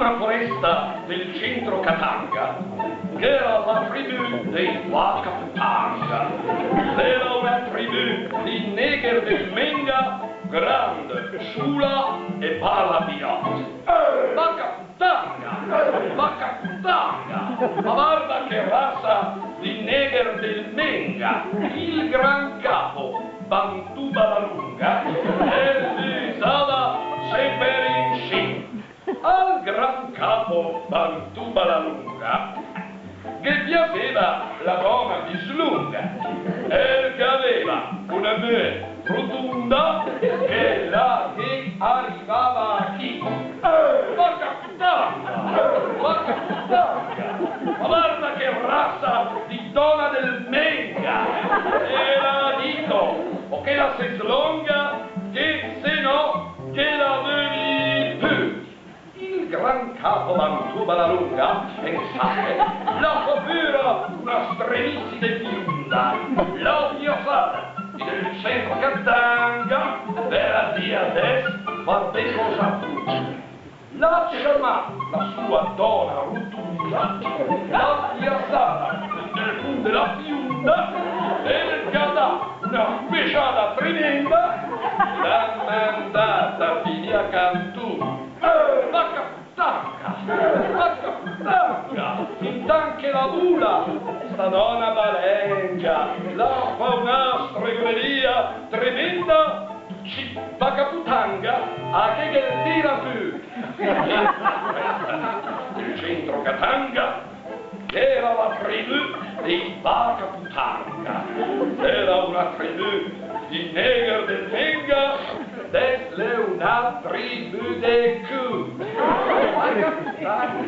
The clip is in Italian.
una foresta del centro Katanga, che era la tribù dei Wakaputanga. Era una tribù di neger del Menga, grande, sciula e palabiot. Wakaputanga, ma guarda che razza di neger del Menga, il gran capo, Bantu Balalunga, e si stava sempre in sci. Al gran capo Bantu Balalunga, che piaceva la donna di slunga, e che aveva una me rotonda che là che arrivava a chi? Wakaputanga! Ma guarda che razza di donna del Menga! E la dico, o che la se slonga, che se no, che la veni più. Il gran capo Bantu Balalunga, pensate, la copura una stremissima fionda, la piazzata del centro Katanga, per via des, fate cosa tu. La chiamata la sua donna rotonda, la piazzata nel punto della fionda, e gli ha dato una speciata tremenda, l'ha mandata via Cantù. Wakaputanga, intanche la bula, sta donna balenga, la fa una stregoneria tremenda, Wakaputanga, a che tira più. Il centro Katanga era la tribù dei Wakaputanga, era una tribù di neger del Menga, d'essere una tribù de cu. Wakaputanga.